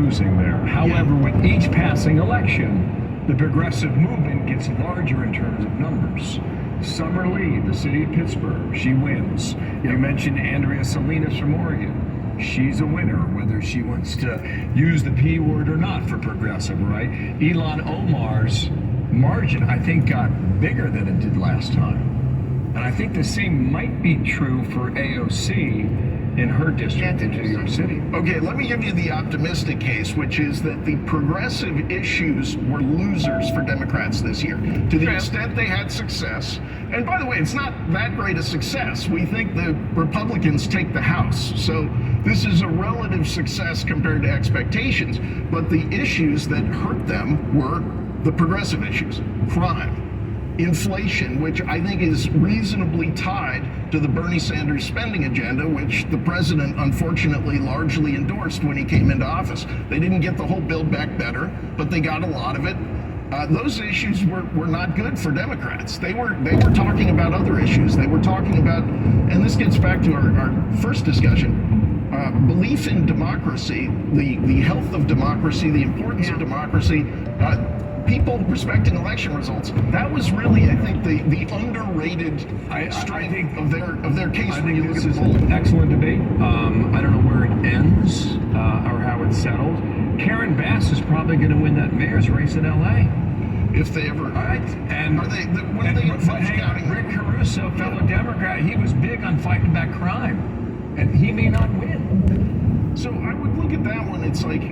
losing there. However, with each passing election, the progressive movement gets larger in terms of numbers. Summer Lee, the city of Pittsburgh, she wins. You mentioned Andrea Salinas from Oregon. She's a winner, whether she wants to use the P word or not for progressive, right? Ilhan Omar's margin, I think, got bigger than it did last time. And I think the same might be true for AOC in her district in New York City. Okay, let me give you the optimistic case, which is that the progressive issues were losers for Democrats this year. To the extent they had success, and by the way, it's not that great a success. We think the Republicans take the House. So this is a relative success compared to expectations. But the issues that hurt them were the progressive issues: crime, inflation, which I think is reasonably tied to the Bernie Sanders spending agenda, which the president unfortunately largely endorsed when he came into office. They didn't get the whole Build Back Better, but they got a lot of it. Those issues were not good for Democrats. They were talking about other issues. They were talking about, and this gets back to our first discussion, belief in democracy, the health of democracy, the importance of democracy, people respecting election results. That was really, I think, the underrated strength of their case. I think this is an excellent debate. I don't know where it ends or how it's settled. Karen Bass is probably going to win that mayor's race in LA. If they ever, and are they? When are they counting? Rick Caruso, fellow Democrat, he was big on fighting back crime, and he may not win. So I would look at that one. It's like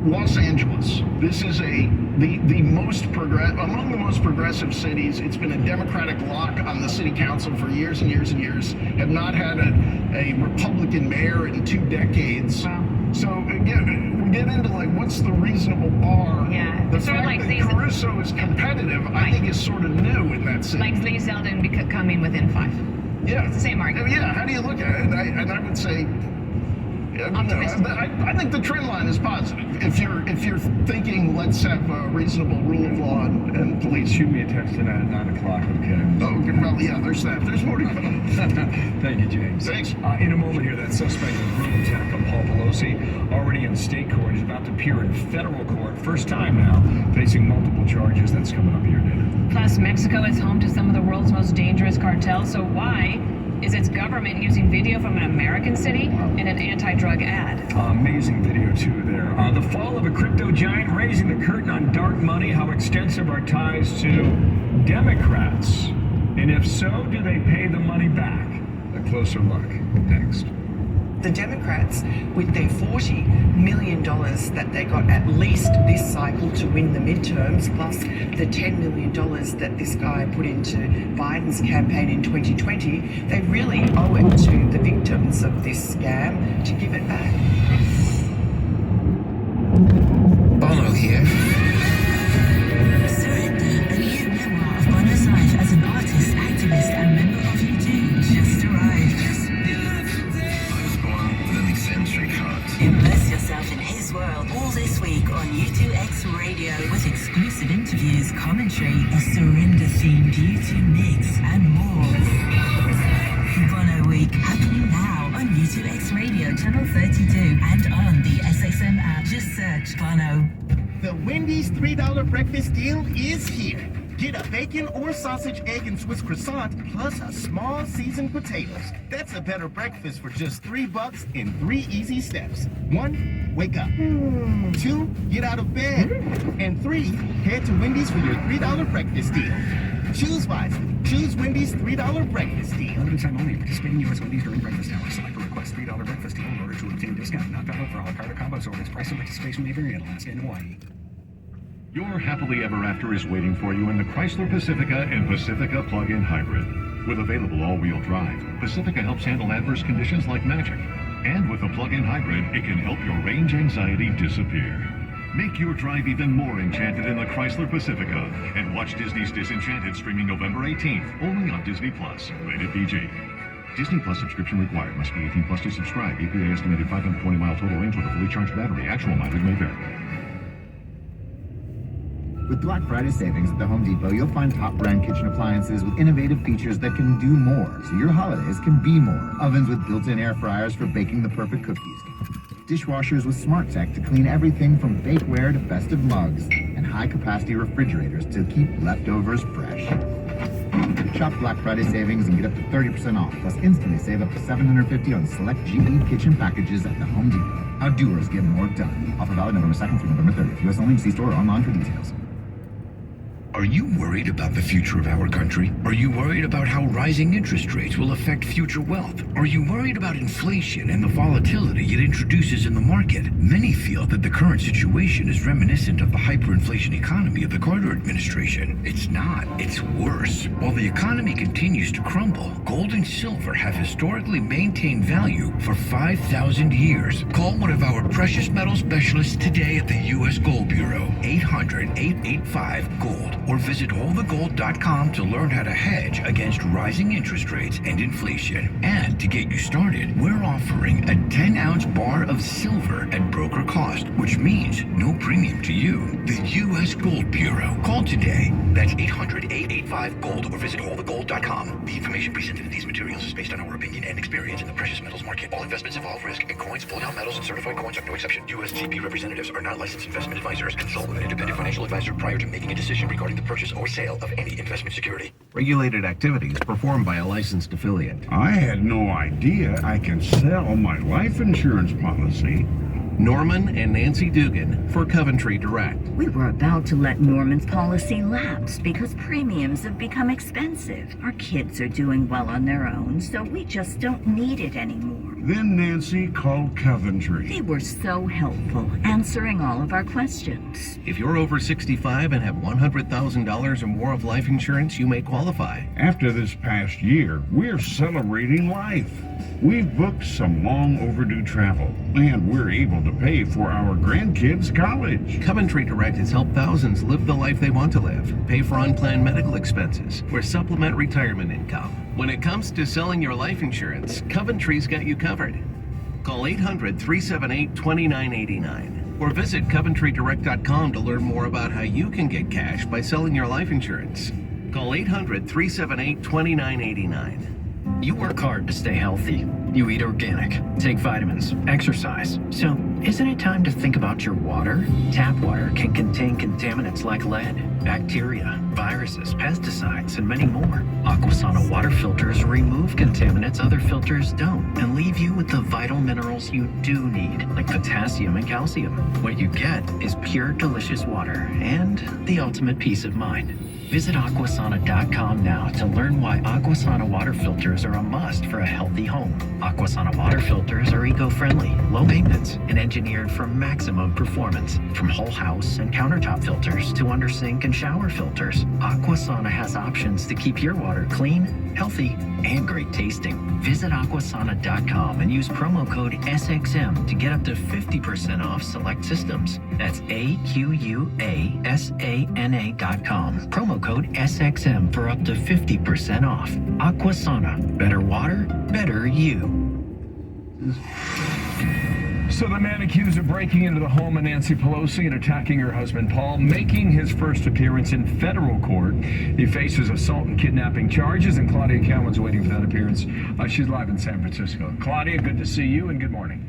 Los Angeles. This is the most among the most progressive cities. It's been a Democratic lock on the city council for years and years and years. Have not had a Republican mayor in 2 decades. Wow. So again, we get into like, what's the reasonable bar? Yeah. The fact like that Caruso is competitive, I think, is sort of new in that city. Like Lee Zeldin coming within 5. Yeah. It's the same argument. Yeah. How do you look at it? And I would say, I think the trend line is positive. If you're thinking, let's have a reasonable rule of law and police. Shoot me a text tonight at 9 o'clock, okay? Oh, well, yeah, there's that. There's more to come. Thank you, James. Thanks. In a moment here, that suspect in the brutal attack on Paul Pelosi, already in state court, is about to appear in federal court. First time now, facing multiple charges. That's coming up here, Dana. Plus, Mexico is home to some of the world's most dangerous cartels. So why is its government using video from an American city in an anti-drug ad? Amazing video, too, there. The fall of a crypto giant, raising the curtain on dark money. How extensive are ties to Democrats? And if so, do they pay the money back? A closer look next. The Democrats, with their $40 million that they got at least this cycle to win the midterms, plus the $10 million that this guy put into Biden's campaign in 2020, they really owe it to the victims of this scam to give it back. Bono here. Surrender, a new memoir of Bono's life as an artist, activist, and member of U2 just arrived. Immerse yourself in his world all this week on U2X Radio with exclusive interviews, commentary, a surrender-themed U2 mix, and more. Bono Week happening now on U2X Radio Channel 32 and on the SXM app. Just search Bono. The Wendy's $3 breakfast deal is here. Get a bacon or sausage, egg, and Swiss croissant, plus a small seasoned potatoes. That's a better breakfast for just $3 in 3 easy steps. 1, wake up. 2, get out of bed. And 3, head to Wendy's for your $3 breakfast deal. Choose wisely. Choose Wendy's $3 breakfast deal. Limited time only. Participating U.S. Wendy's during breakfast hours. Select or request $3 breakfast deal in order to obtain a discount. Not valid for all card or combos orders. Price and participation may vary in Alaska and Hawaii. Your happily ever after is waiting for you in the Chrysler Pacifica and Pacifica Plug-in Hybrid. With available all-wheel drive, Pacifica helps handle adverse conditions like magic. And with the plug-in hybrid, it can help your range anxiety disappear. Make your drive even more enchanted in the Chrysler Pacifica. And watch Disney's Disenchanted streaming November 18th, only on Disney+. Rated PG. Disney Plus subscription required. Must be 18 plus to subscribe. EPA estimated 520-mile total range with a fully charged battery. Actual mileage may vary. With Black Friday savings at the Home Depot, you'll find top brand kitchen appliances with innovative features that can do more, so your holidays can be more. Ovens with built-in air fryers for baking the perfect cookies. dishwashers with smart tech to clean everything from bakeware to festive mugs, and high-capacity refrigerators to keep leftovers fresh. Shop Black Friday savings and get up to 30% off, plus instantly save up to $750 on select GE kitchen packages at the Home Depot. How doers get more done. Offer valid November 2nd through November 30th. U.S. only. See store or online for details. Are you worried about the future of our country? Are you worried about how rising interest rates will affect future wealth? Are you worried about inflation and the volatility it introduces in the market? Many feel that the current situation is reminiscent of the hyperinflation economy of the Carter administration. It's not. It's worse. While the economy continues to crumble, gold and silver have historically maintained value for 5,000 years. Call one of our precious metal specialists today at the U.S. Gold Bureau, 800-885-GOLD. Or visit allthegold.com to learn how to hedge against rising interest rates and inflation. And to get you started, we're offering a 10-ounce bar of silver at broker cost, which means no premium to you. The U.S. Gold Bureau. Call today. That's 800-885-GOLD or visit allthegold.com. The information presented in these materials is based on our opinion and experience in the precious metals market. All investments involve risk, and coins, pulled-out metals, and certified coins are no exception. USGB representatives are not licensed investment advisors. Consult with an independent financial advisor prior to making a decision regarding the purchase or sale of any investment security. Regulated activities performed by a licensed affiliate. I had no idea I can sell my life insurance policy. Norman and Nancy Dugan for Coventry Direct. We were about to let Norman's policy lapse because premiums have become expensive. Our kids are doing well on their own, so we just don't need it anymore. Then Nancy called Coventry. They were so helpful, answering all of our questions. If you're over 65 and have $100,000 or more of life insurance, you may qualify. After this past year, we're celebrating life. We've booked some long overdue travel, and we're able to pay for our grandkids' college. Coventry Direct has helped thousands live the life they want to live, pay for unplanned medical expenses, or supplement retirement income. When it comes to selling your life insurance, Coventry's got you covered. Call 800-378-2989 or visit CoventryDirect.com to learn more about how you can get cash by selling your life insurance. Call 800-378-2989. You work hard to stay healthy. You eat organic, take vitamins, exercise. So, isn't it time to think about your water? Tap water can contain contaminants like lead, bacteria, viruses, pesticides, and many more. Aquasana water filters remove contaminants other filters don't and leave you with the vital minerals you do need, like potassium and calcium. What you get is pure, delicious water and the ultimate peace of mind. Visit Aquasana.com now to learn why Aquasana water filters are a must for a healthy home. Aquasana water filters are eco-friendly, low maintenance, and engineered for maximum performance. From whole house and countertop filters to under sink and shower filters, Aquasana has options to keep your water clean, healthy, and great tasting. Visit Aquasana.com and use promo code SXM to get up to 50% off select systems. That's AQUASANA.com. Promo code SXM for up to 50% off. Aquasana. Better water, better you. So the man accused of breaking into the home of Nancy Pelosi and attacking her husband Paul, making his first appearance in federal court. He faces assault and kidnapping charges, and Claudia Cowan's waiting for that appearance. She's live in San Francisco. Claudia, good to see you, and good morning.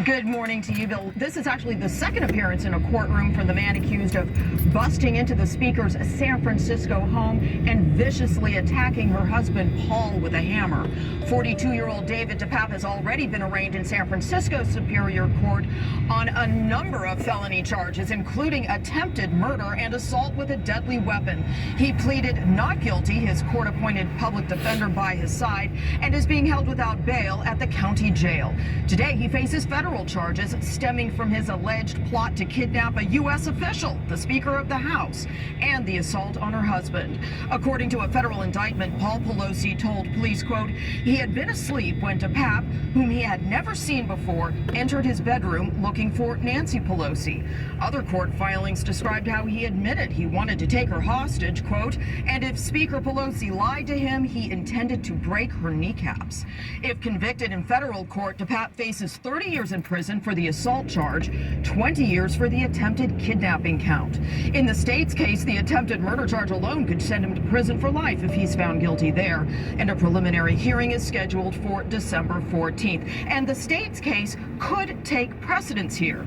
Good morning to you, Bill. This is actually the second appearance in a courtroom for the man accused of busting into the speaker's San Francisco home and viciously attacking her husband, Paul, with a hammer. 42-year-old David DePape has already been arraigned in San Francisco Superior Court on a number of felony charges, including attempted murder and assault with a deadly weapon. He pleaded not guilty, his court-appointed public defender by his side, and is being held without bail at the county jail. Today, he faces federal charges stemming from his alleged plot to kidnap a U.S. official, the Speaker of the House, and the assault on her husband. According to a federal indictment, Paul Pelosi told police, quote, he had been asleep when DePape, whom he had never seen before, entered his bedroom looking for Nancy Pelosi. Other court filings described how he admitted he wanted to take her hostage, quote, and if Speaker Pelosi lied to him, he intended to break her kneecaps. If convicted in federal court, DePape faces 30 years years in prison for the assault charge, 20 years for the attempted kidnapping count. In the state's case, the attempted murder charge alone could send him to prison for life if he's found guilty there. And a preliminary hearing is scheduled for December 14th. And the state's case could take precedence here.